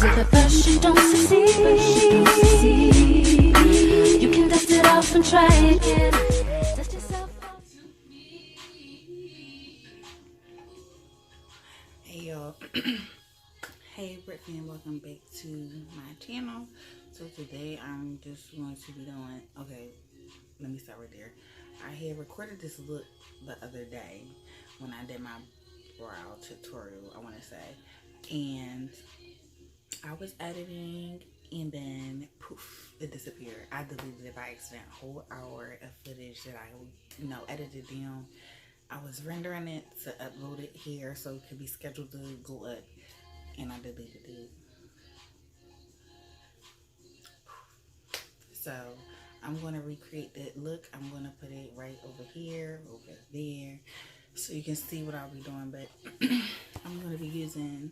if at first you don't succeed, you can dust it off and try again. Dust yourself off. Hey y'all. Hey Brit Fam, welcome back to my channel. So today I'm just going to be doing, okay, let me start right there. I had recorded this look the other day when I did my brow tutorial, I want to say, and I was editing and then poof, it disappeared. I deleted it by accident. Whole hour of footage that I edited down. I was rendering it to upload it here so it could be scheduled to go up, and I deleted it. So I'm going to recreate that look. I'm going to put it right over here, over there, so you can see what I'll be doing. But I'm going to be using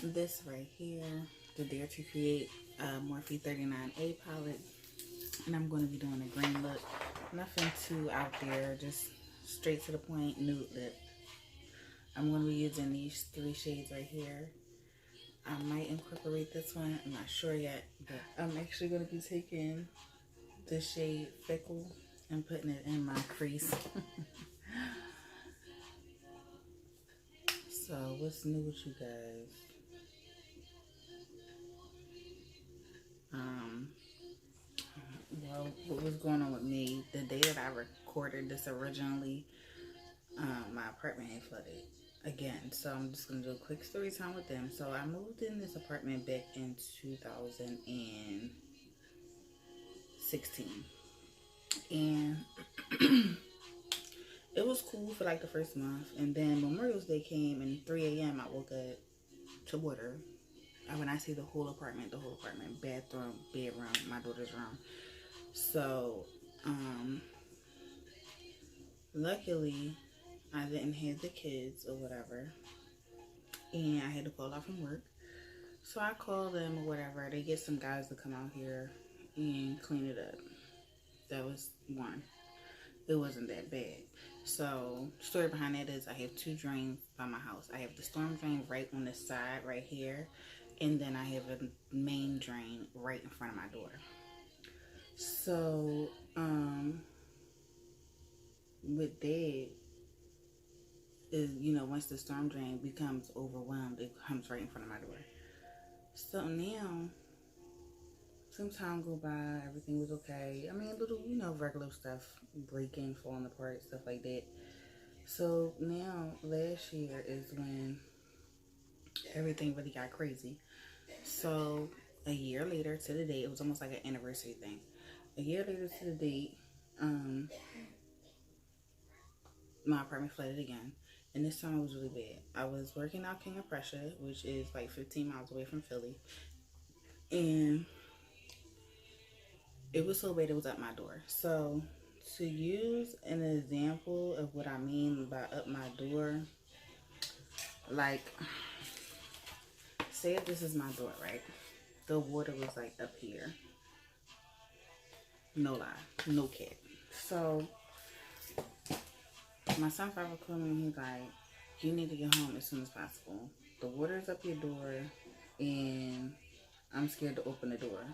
this right here, the Dare to Create Morphe 39A palette. And I'm going to be doing a green look. Nothing too out there, just straight to the point, nude lip. I'm going to be using these 3 shades right here. I might incorporate this one, I'm not sure yet, but I'm actually going to be taking the shade Fickle and putting it in my crease. So what's new with you guys? Well, what was going on with me, the day that I recorded this originally, my apartment had flooded again. So I'm just going to do a quick story time with them. So I moved in this apartment back in 2016. And it was cool for like the first month. And then Memorial Day came and 3 a.m. I woke up to water. When I see the whole apartment, bathroom, bedroom, my daughter's room. So, luckily, I didn't have the kids or whatever, and I had to call off from work. So I called them or whatever. They get some guys to come out here and clean it up. That was one. It wasn't that bad. So, story behind that is I have 2 drains by my house. I have the storm drain right on the side right here, and then I have a main drain right in front of my door. So, with that is, once the storm drain becomes overwhelmed, it comes right in front of my door. So now, some time go by, everything was okay. I mean, little, regular stuff, breaking, falling apart, stuff like that. So now, last year is when everything really got crazy. So a year later to the date, it was almost like an anniversary thing. A year later to the date, my apartment flooded again. And this time it was really bad. I was working out King of Prussia, which is like 15 miles away from Philly. And it was so bad it was at my door. So to use an example of what I mean by up my door, like, say if this is my door, right? The water was like up here. No lie, no cap. So my son father called me and he's like, you need to get home as soon as possible. The water's up your door and I'm scared to open the door.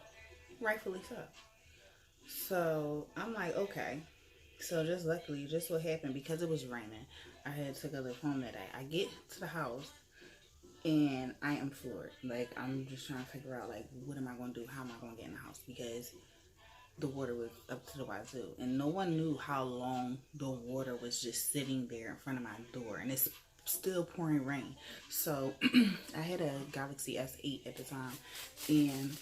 Rightfully so. So I'm like, okay. So just luckily, just what happened, because it was raining, I had to go live home that day. I get to the house and I am floored. Like, I'm just trying to figure out, like, what am I going to do? How am I going to get in the house? Because the water was up to the wazoo. And no one knew how long the water was just sitting there in front of my door. And it's still pouring rain. So, I had a Galaxy S8 at the time. And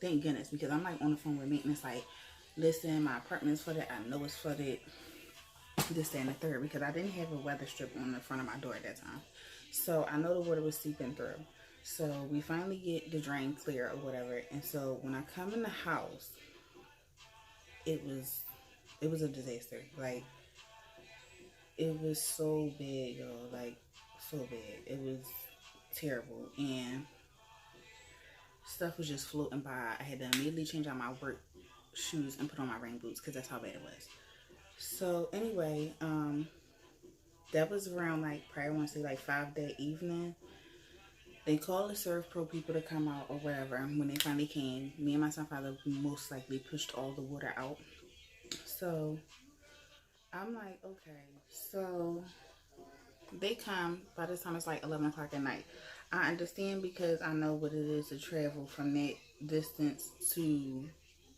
thank goodness, because I'm, like, on the phone with maintenance, like, listen, my apartment's flooded. I know it's flooded. This, that, and the third. Because I didn't have a weather strip on the front of my door at that time. So I know the water was seeping through. So we finally get the drain clear or whatever. And so when I come in the house, it was a disaster. Like, it was so bad, y'all. Like, so bad. It was terrible. And stuff was just floating by. I had to immediately change out my work shoes and put on my rain boots because that's how bad it was. So anyway, that was around, like, probably I want to say like 5 that evening. They called the Serve Pro people to come out or whatever. When they finally came, me and my stepfather most likely pushed all the water out. So I'm like, okay. So they come, by this time it's like 11 o'clock at night. I understand because I know what it is to travel from that distance to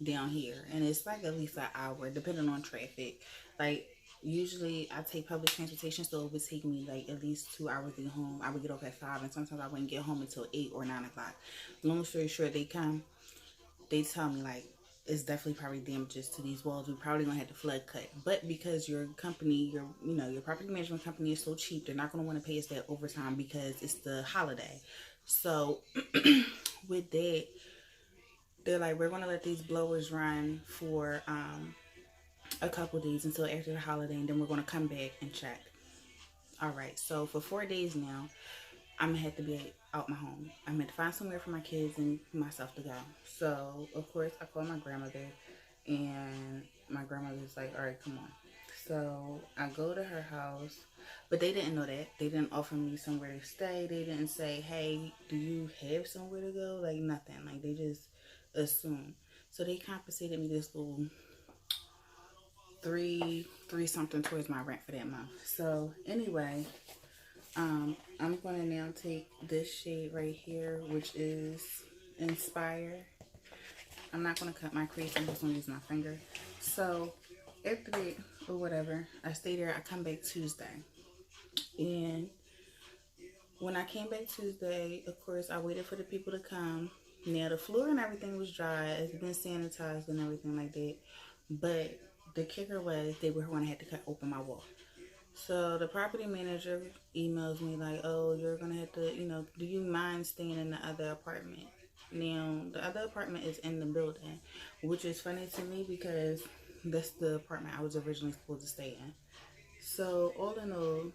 down here. And it's like at least an hour, depending on traffic. Like, usually I take public transportation, so it would take me like at least 2 hours to get home. I would get off at 5, and sometimes I wouldn't get home until 8 or 9 o'clock. Long story short, they come, they tell me like, it's definitely probably damages to these walls. We probably gonna have to flood cut, but because your company, your property management company is so cheap, they're not gonna want to pay us that overtime because it's the holiday. So with that, they're like, we're gonna let these blowers run for a couple days until after the holiday, and then we're gonna come back and check. All right. So for 4 days now, I'm gonna have to be out my home. I'm gonna find somewhere for my kids and myself to go. So of course I called my grandmother, and my grandmother's like, all right, come on. So I go to her house, but they didn't know that. They didn't offer me somewhere to stay. They didn't say, hey, do you have somewhere to go? Like nothing. Like they just assumed. So they compensated me this little three something towards my rent for that month. So anyway, I'm going to now take this shade right here, which is Inspire. I'm not going to cut my crease. I'm just going to use my finger. So after that, or whatever, I stay there. I come back Tuesday. And when I came back Tuesday, of course, I waited for the people to come. Now, the floor and everything was dry. It's been sanitized and everything like that. But the kicker was they were going to have to cut open my wall. So the property manager emails me like, oh, you're going to have to, do you mind staying in the other apartment? Now, the other apartment is in the building, which is funny to me because that's the apartment I was originally supposed to stay in. So all in all,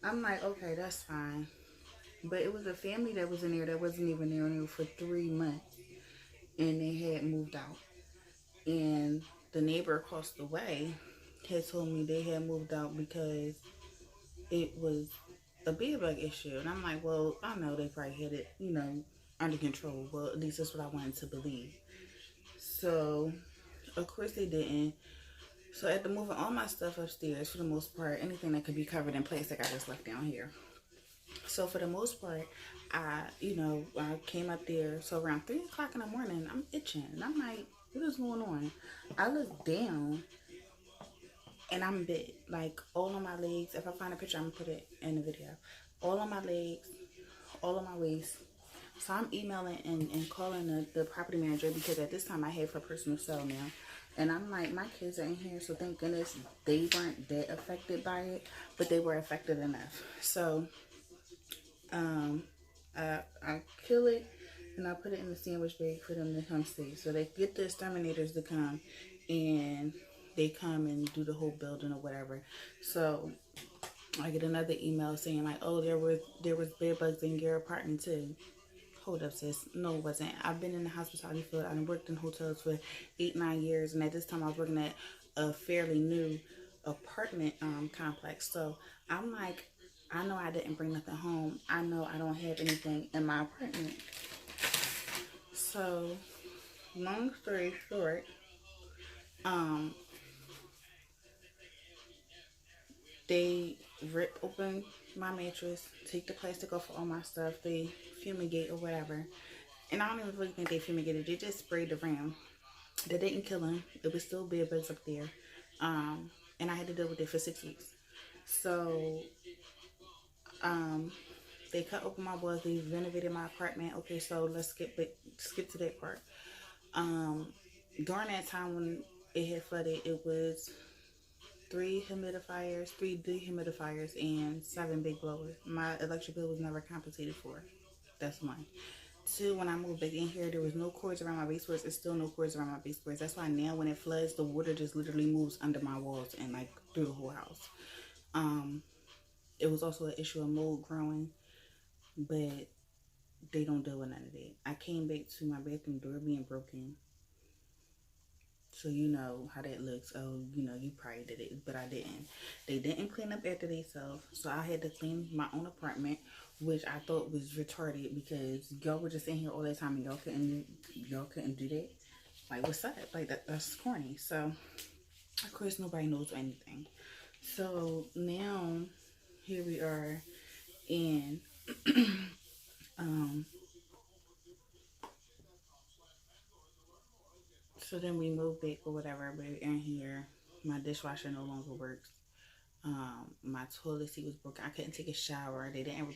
I'm like, okay, that's fine. But it was a family that was in there that wasn't even there for 3 months, and they had moved out. And the neighbor across the way had told me they had moved out because it was a bed bug issue. And I'm like, well, I know they probably had it, under control. Well, at least that's what I wanted to believe. So, of course they didn't. So after moving all my stuff upstairs, for the most part, anything that could be covered in plastic, I just left down here. So for the most part, I came up there. So around 3 o'clock in the morning, I'm itching. And I'm like, what is going on? I look down and I'm bit. Like all on my legs. If I find a picture, I'm going to put it in the video. All on my legs, all on my waist. So I'm emailing and calling the property manager because at this time I have her personal cell now. And I'm like, my kids are in here, so thank goodness they weren't that affected by it, but they were affected enough. So I kill it and I put it in the sandwich bag for them to come see. So they get the exterminators to come and they come and do the whole building or whatever. So I get another email saying like, oh, there was bed bugs in your apartment too. Hold up, sis. No, it wasn't. I've been in the hospitality field. I've worked in hotels for 8-9 years, and at this time I was working at a fairly new apartment complex. So I'm like, I know I didn't bring nothing home. I know I don't have anything in my apartment. So long story short, they rip open my mattress, take the plastic off of all my stuff, they fumigate or whatever. And I don't even really think they fumigated. They just sprayed the ram. They didn't kill him. It was still bed bugs up there. And I had to deal with it for 6 weeks. So they cut open my walls. They renovated my apartment. Okay, so let's skip to that part. During that time when it had flooded, it was 3 humidifiers, 3 dehumidifiers, and 7 big blowers. My electric bill was never compensated for. That's one. 2, when I moved back in here, there was no cords around my baseboards. There's still no cords around my baseboards. That's why now when it floods, the water just literally moves under my walls and like through the whole house. It was also an issue of mold growing, but they don't deal with none of that. I came back to my bathroom door being broken. So you know how that looks. Oh, you probably did it, but I didn't. They didn't clean up after themselves, so I had to clean my own apartment, which I thought was retarded because y'all were just in here all that time and y'all couldn't do that. Like, what's up? Like, that's corny. So, of course, nobody knows anything. So now here we are in um so then we moved back or whatever. We're in here. My dishwasher no longer works. My toilet seat was broken. I couldn't take a shower. They didn't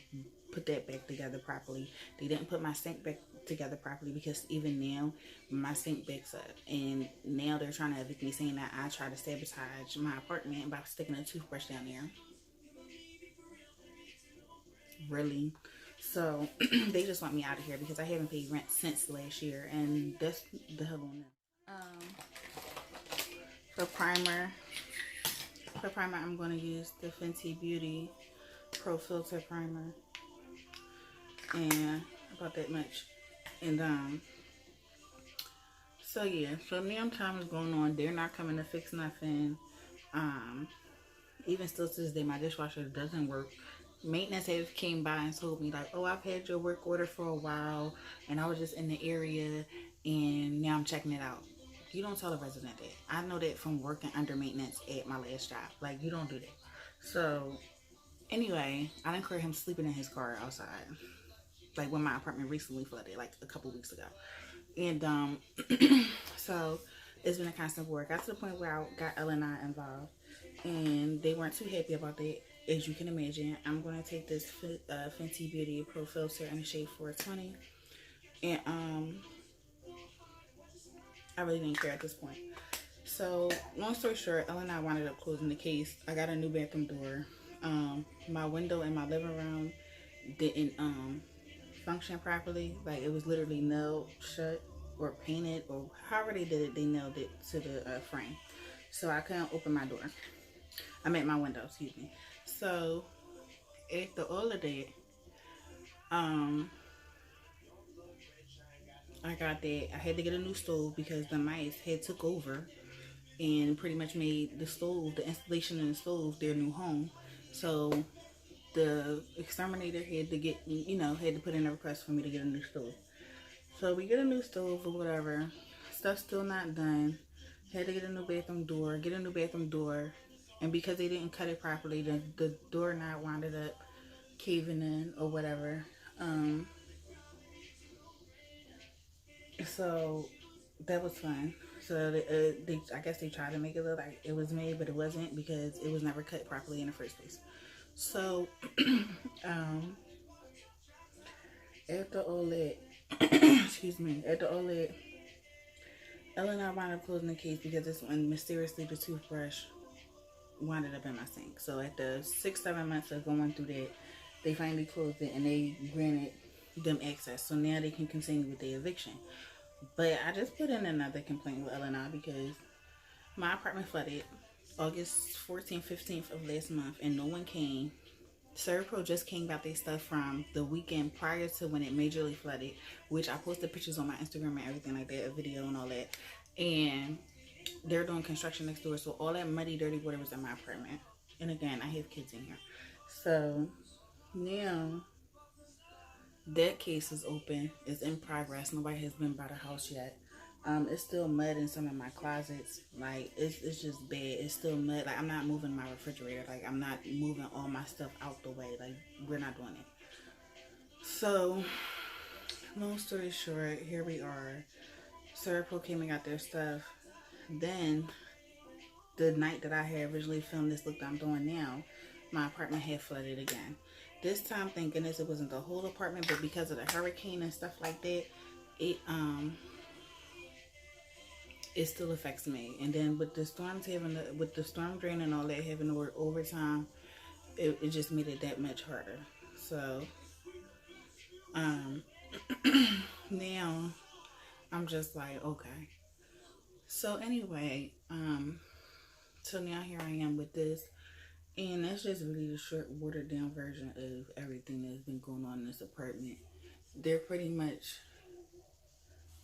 put that back together properly. They didn't put my sink back together properly because even now my sink backs up. And now they're trying to evict me, saying that I tried to sabotage my apartment by sticking a toothbrush down there. Really? So they just want me out of here because I haven't paid rent since last year, and that's the hell on them. For primer, I'm going to use the Fenty Beauty Pro Filter Primer, and about that much. And so yeah, so now time is going on. They're not coming to fix nothing. Even still to this day, my dishwasher doesn't work. Maintenance have came by and told me like, oh, I've had your work order for a while, and I was just in the area, and now I'm checking it out. You don't tell a resident that. I know that from working under maintenance at my last job. Like, you don't do that. So anyway, I didn't clear him sleeping in his car outside, like when my apartment recently flooded, like a couple weeks ago. And so it's been a constant war. Got to the point where I got Ella and I involved, and they weren't too happy about that. As you can imagine, I'm going to take this Fenty Beauty Pro Filter in the shade 420. And I really didn't care at this point. So, long story short, Ella and I wound up closing the case. I got a new bathroom door. My window in my living room didn't function properly. Like, it was literally nailed shut or painted, or however they did it, they nailed it to the frame. So I couldn't open my door. I meant my window, excuse me. So after all of that, I got that. I had to get a new stove because the mice had took over and pretty much made the stove, the installation in the stove, their new home. So the exterminator had to get, had to put in a request for me to get a new stove. So we get a new stove or whatever. Stuff's still not done. Had to get a new bathroom door. And because they didn't cut it properly, the door knot wound up caving in or whatever. So that was fun. So I guess they tried to make it look like it was made, but it wasn't because it was never cut properly in the first place. So after all that, after all that, Ella and I wound up closing the case because this one, mysteriously, the toothbrush wound up in my sink. So after 6-7 months of going through that, they finally closed it and they granted them access. So now they can continue with the eviction. But I just put in another complaint with Ella and I because my apartment flooded August 14th, 15th of last month, and no one came. Colourpop just came about their stuff from the weekend prior to when it majorly flooded, which I posted pictures on my Instagram and everything like that, a video and all that. And they're doing construction next door, so all that muddy, dirty water was in my apartment. And again, I have kids in here. So now that case is open. It's in progress. Nobody has been by the house yet. It's still mud in some of my closets. Like, it's just bad. It's still mud. Like, I'm not moving my refrigerator. Like, I'm not moving all my stuff out the way. Like, we're not doing it. So, long story short, here we are. Colourpop came and got their stuff. Then, the night that I had originally filmed this look that I'm doing now, my apartment had flooded again. This time, thank goodness it wasn't the whole apartment, but because of the hurricane and stuff like that, it still affects me. And then with the storms with the storm drain and all that having to work overtime, it just made it that much harder. So now I'm just like, okay. So anyway, so now here I am with this, and that's just really the short, watered down version of everything that's been going on in this apartment. They're pretty much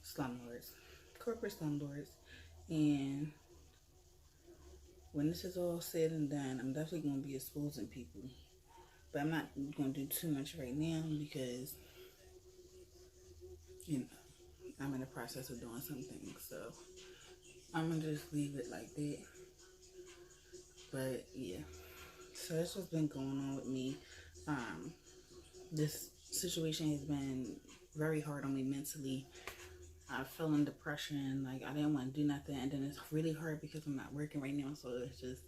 slumlords, corporate slumlords. And when this is all said and done, I'm definitely going to be exposing people. But I'm not going to do too much right now because, you know, I'm in the process of doing something. So I'm going to just leave it like that. But yeah, so that's what's been going on with me. This situation has been very hard on me mentally. I fell in depression, like I didn't want to do nothing, and then it's really hard because I'm not working right now, so it's just,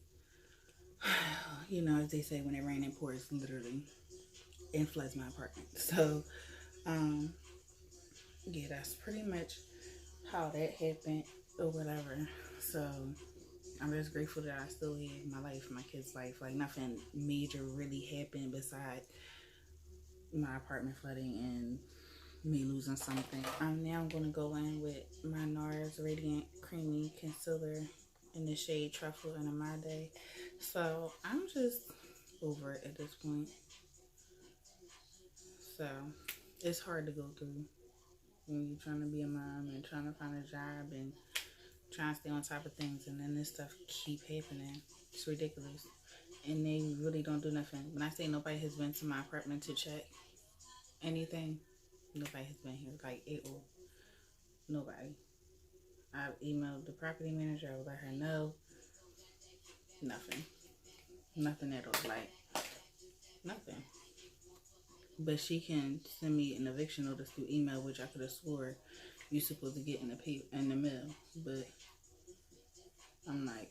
you know, as they say, when it rains and pours, literally, and floods my apartment. So, yeah, that's pretty much how that happened or whatever. So, I'm just grateful that I still have my life, my kid's life. Like, nothing major really happened besides my apartment flooding and me losing something. Now I'm going to go in with my Nars Radiant Creamy Concealer in the shade Truffle and Amande. So I'm just over it at this point. So it's hard to go through when you're trying to be a mom and trying to find a job and trying to stay on top of things, and then this stuff keep happening. It's ridiculous. And they really don't do nothing. When I say nobody has been to my apartment to check anything, nobody has been here. Like, it will. Nobody. I've emailed the property manager. I will let her know. Nothing. Nothing at all. Like, nothing. But she can send me an eviction notice through email, which I could have swore you're supposed to get in the mail. But I'm like,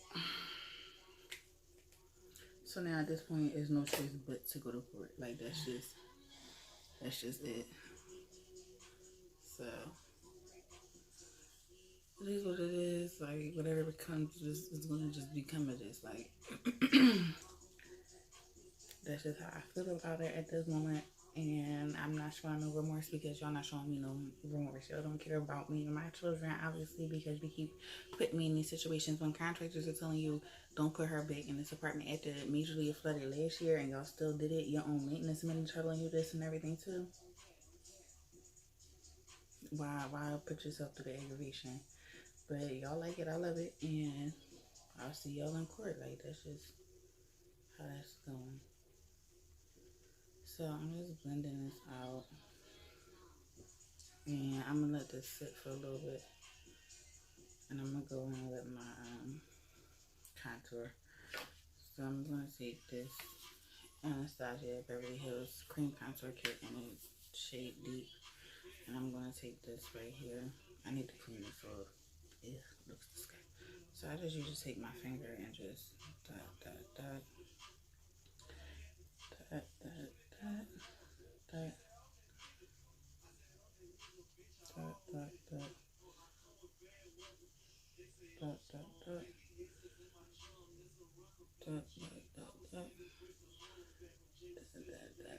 so now at this point, there's no choice but to go to court. Like, that's just it. So it is what it is. Like, whatever becomes, it's gonna just become it is. Like, that's just how I feel about it at this moment. And I'm not showing no remorse because y'all not showing me no remorse. Y'all don't care about me and my children, obviously, because we keep putting me in these situations when contractors are telling you don't put her back in this apartment after it majorly flooded last year, and y'all still did it. Your own maintenance men telling you this and everything too. Why put yourself through the aggravation? But y'all like it, I love it, and I'll see y'all in court. Like, that's just how that's going. So I'm just blending this out, and I'm gonna let this sit for a little bit, and I'm gonna go in with my contour. So I'm gonna take this Anastasia Beverly Hills Cream Contour Kit in the shade Deep, and I'm gonna take this right here. I need to clean this off. Ew, looks disgusting. So I just usually take my finger and just dot, dot, dot, dot, dot, dot, dot, dot, dot, dot, dot, dot,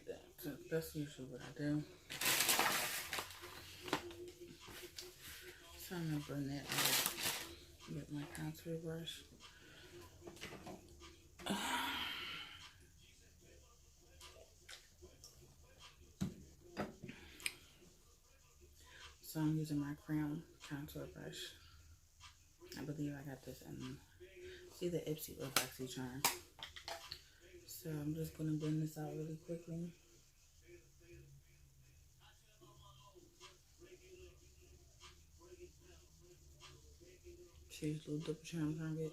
dot, so that's usually what I do. So I'm gonna blend that out with my contour brush. So I'm using my Crown contour brush. I believe I got this in either Ipsy or BoxyCharm. So I'm just gonna blend this out really quickly. Cheers, little double charm trying to get.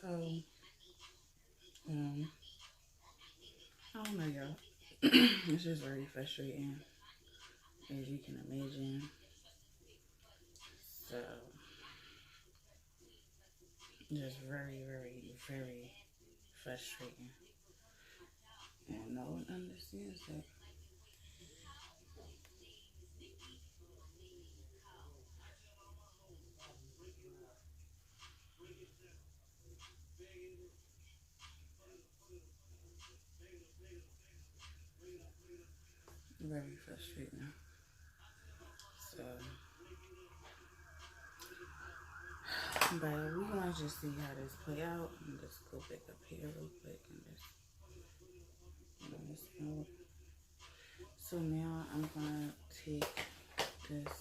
So, I don't know, y'all. It's just very frustrating, as you can imagine. So, just very, very, very frustrating. And no one understands that. very frustrating. So, but we're gonna just see how this play out. I'm just go back up here real quick and just this mode. So now I'm gonna take this.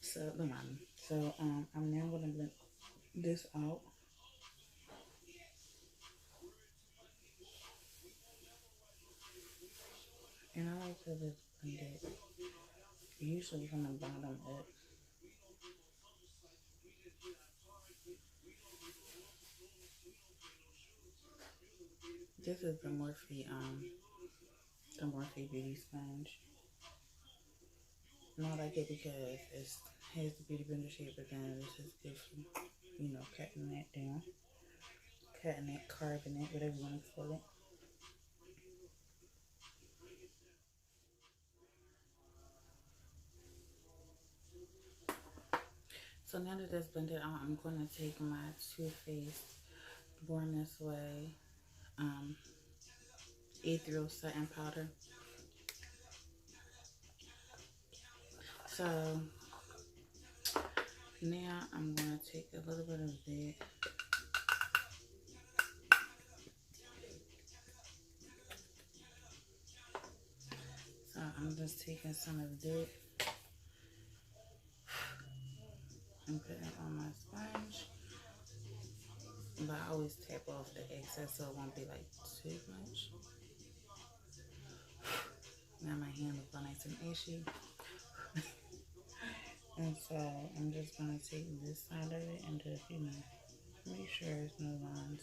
So the mom. So I'm now gonna blend this out. And I like to just blend it usually from the bottom up. This is the Morphe Beauty Sponge. And I like it because it has the Beauty Blender shape, but then this is good for, you know, cutting that down. Cutting it, carving it, whatever you want to call it. So now that that's blended out, I'm going to take my Too Faced Born This Way Ethereal Satin Powder. So now I'm going to take a little bit of that. So I'm just taking some of that and putting it on my sponge. But I always tap off the excess so it won't be like too much. Now my hand looks all nice and ashy. And so I'm just going to take this side of it and just, you know, make sure there's no lines.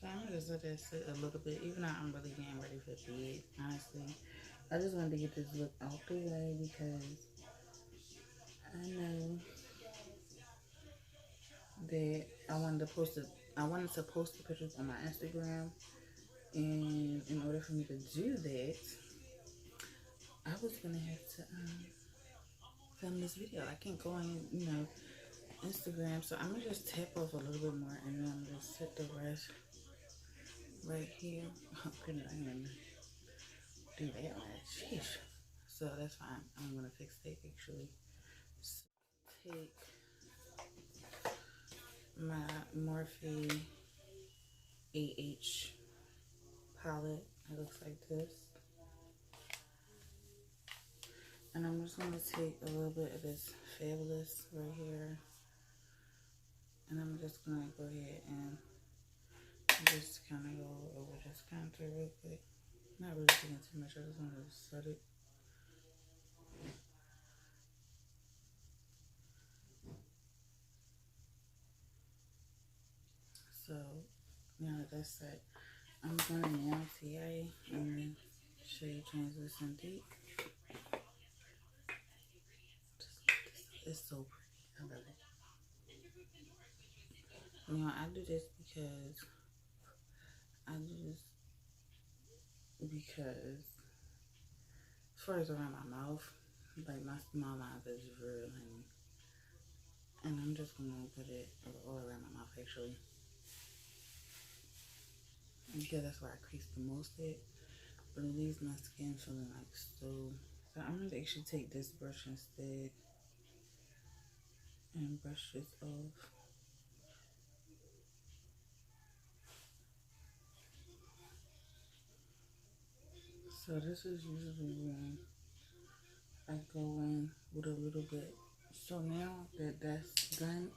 So I'm just let that sit a little bit, even though I'm really getting ready for bed, honestly. I just wanted to get this look out the way because I know that I wanted to post the pictures on my Instagram, and in order for me to do that, I was gonna have to film this video. I can't go on, you know, Instagram, so I'm gonna just tap off a little bit more, and then I'm gonna set the rest right here. Oh goodness, I didn't do that one. Sheesh. So that's fine. I'm gonna fix that actually. So take my Morphe AH palette. It looks like this. And I'm just gonna take a little bit of this Fabulous right here. And I'm just gonna go ahead and just kind of go over this contour real quick. Not really taking too much. I just want to set it. So now that that's set, I'm gonna now TI and then Shade Translucent Deep. It's so pretty. I love it. You know, I do this because as far as around my mouth, like my small mouth is real honey. And I'm just gonna put it all around my mouth actually. Because that's where I crease the most at. But it leaves my skin feeling like so. So I'm gonna actually take this brush instead and brush this off. So this is usually when I go in with a little bit. So now that that's done,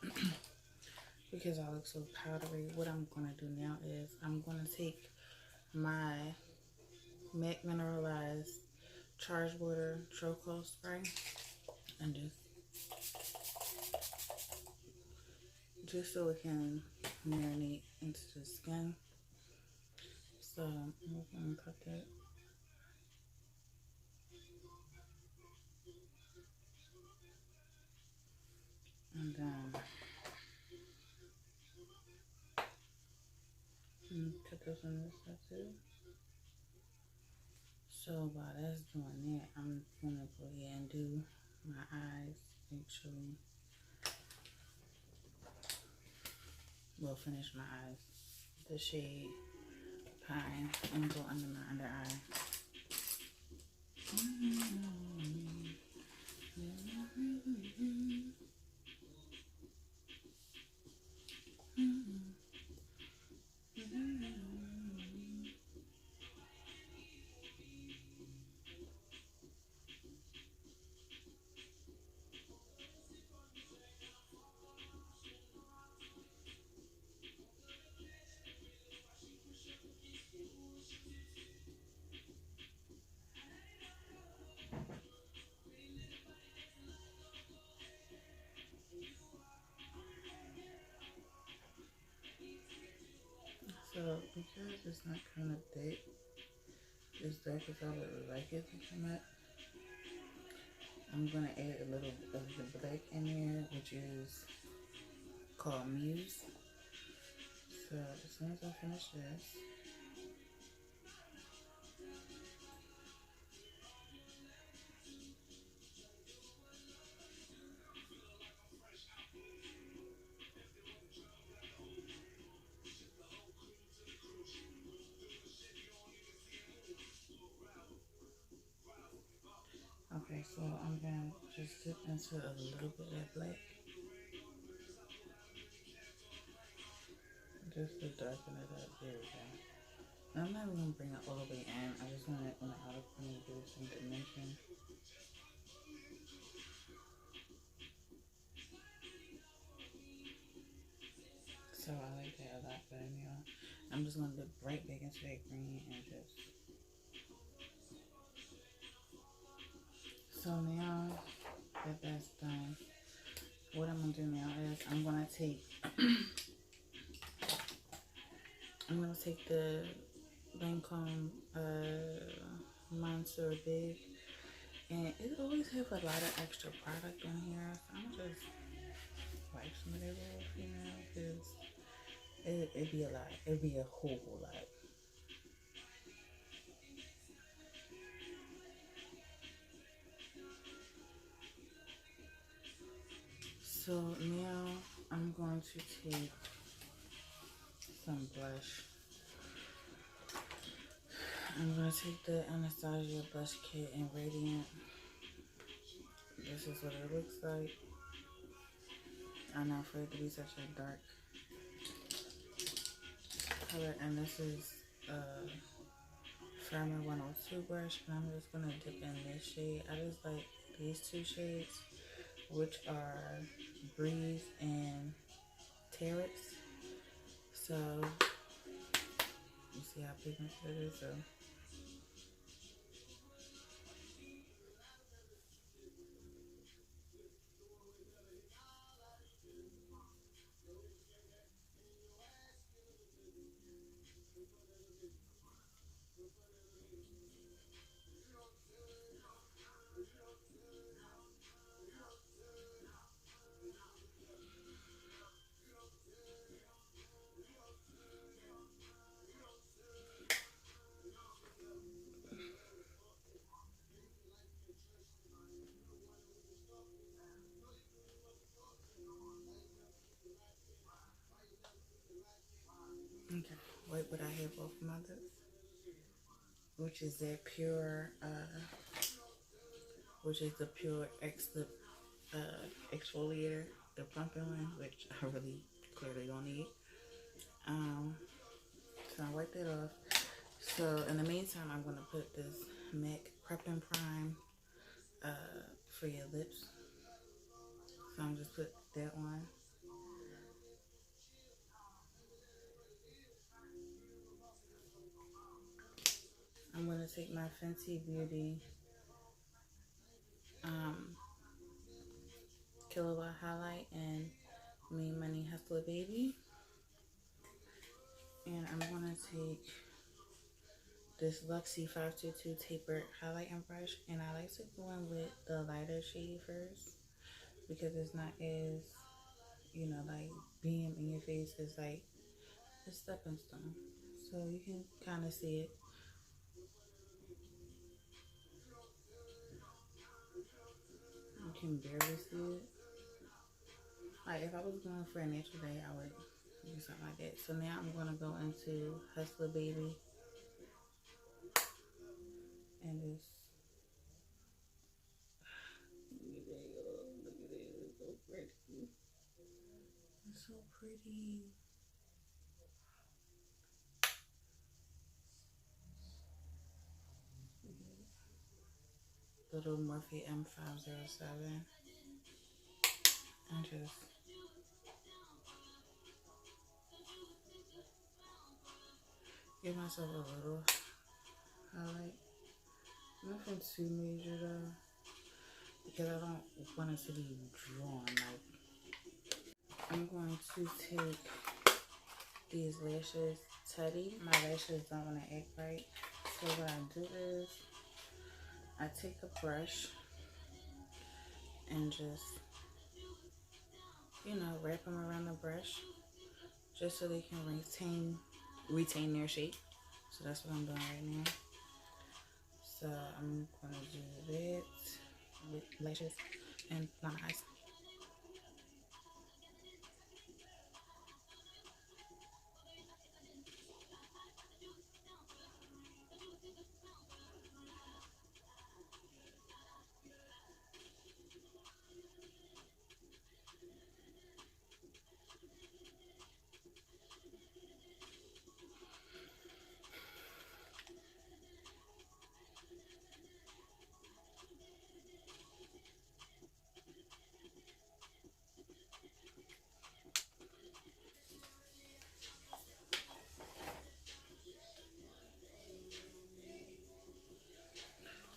because I look so powdery, what I'm gonna do now is I'm gonna take my MAC Mineralized Charged Water Charcoal Spray and just so it can marinate into the skin. So I'm gonna put that. And And then put this on this side too. So while that's doing that, I'm gonna go ahead and do my eyes actually. We'll finish my eyes. The shade Pine and go under my under eye. So because it's not kind of thick, as dark as I would like it to come out, I'm gonna add a little of the black in there, which is called Muse. So as soon as I finish this, okay, so I'm gonna just dip into a little bit of black, just to darken it up. There we go. I'm not even gonna bring it all the way in. I just want it on the outer corner to give it some dimension. So I like that a lot better now. I'm just gonna dip right back into that green and just. So now that that's done, what I'm gonna do now is I'm gonna take the Lancome Monster Big, and it always have a lot of extra product on here. So I'm gonna just wipe some of that off, you know, because it'd be a lot. It'd be a whole lot. So now I'm going to take some blush. I'm going to take the Anastasia Blush Kit in Radiant. This is what it looks like. I'm not afraid to be such a dark color. And this is Firmer 102 brush. And I'm just going to dip in this shade. I just like these two shades, which are Breeze and Terrace. So, you see how pigmented it is? So, okay, wipe what I have off my lips, which is that pure, which is the pure X-Lip exfoliator, the pumping one, which I really clearly don't need. So I wiped it off. So in the meantime, I'm gonna put this MAC Prep and Prime for your lips. So I'm just put that on. I'm gonna take my Fenty Beauty Kilowatt highlight and Me Money Hustla Baby, and I'm gonna take this Luxie 522 tapered highlighting brush, and I like to go in with the lighter shade first because it's not as you know, like being in your face is like a stepping stone. So you can kind of see it. You can barely see it. Like if I was going for a natural day, I would do something like that. So now I'm gonna go into Hustla Baby and just look at it, it's so pretty. It's so pretty. Little Morphe M507 and just give myself a little highlight. Nothing too major though, because I don't want it to be drawn. Like I'm going to take these lashes Teddy. My lashes don't want to act right. So what I do is I take a brush and just, you know, wrap them around the brush just so they can retain their shape. So that's what I'm doing right now. So I'm gonna do that with lashes and my eyes.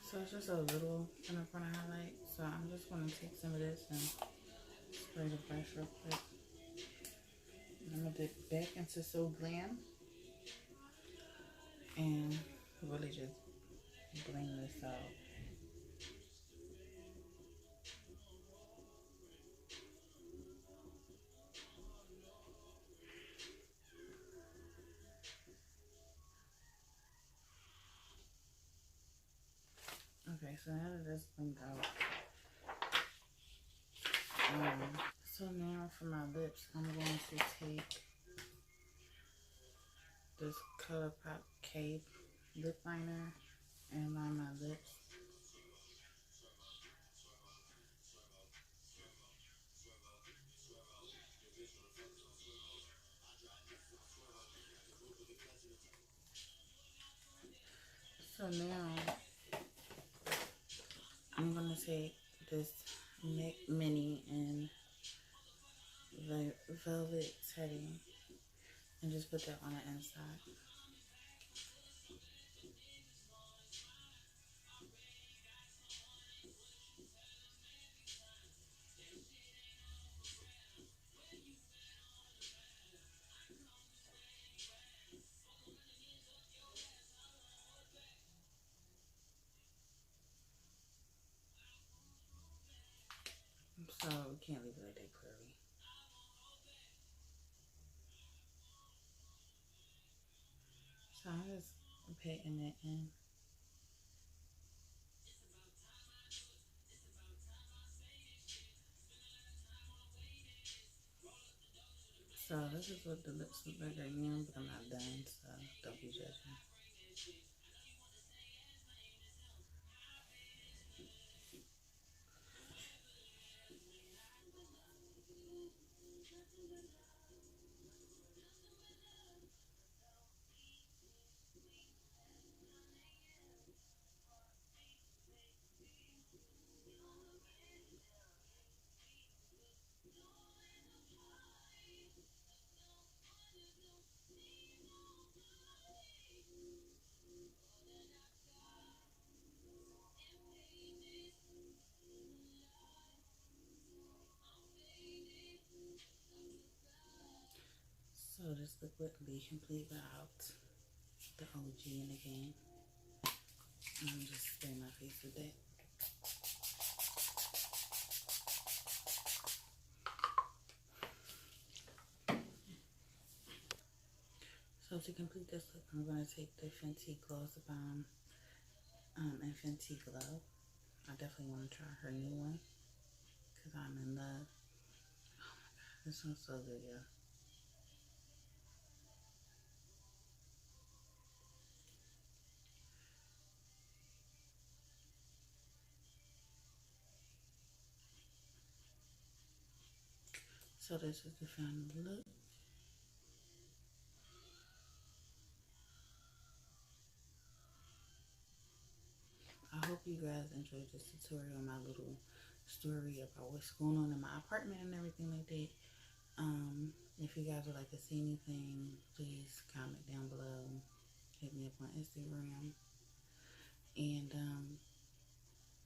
So it's just a little in the front of highlight. So I'm just gonna take some of this and spray the brush real quick. I'm gonna dip back into So Glam and really just bring this out. Okay, so now that that's blinged out, so now for my lips, I'm going to take this Colourpop Kae lip liner and line my lips. So now I'm gonna take this Mac Mini and the Velvet Teddy and just put that on the inside. So we can't leave it like that curly. So I'm just patting it in. So this is what the lips look like right now, but I'm not done, so don't be judging. So this look would be complete without the OG in the game. I'm just spray my face with that. to complete this look, I'm going to take the Fenty Gloss Bomb and Fenty Glow. I definitely want to try her new one because I'm in love. Oh my god, this one's so good, y'all. So this is the final look. I hope you guys enjoyed this tutorial, my little story about what's going on in my apartment and everything like that. If you guys would like to see anything, please comment down below. Hit me up on Instagram. And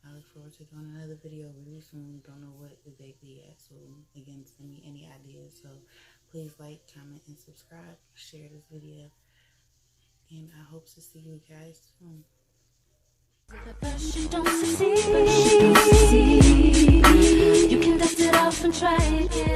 I look forward to doing another video really soon. Don't know what exactly yet. So again, send me any ideas. So please like, comment, and subscribe. Share this video. And I hope to see you guys soon. First you don't succeed. You can dust it off and try again.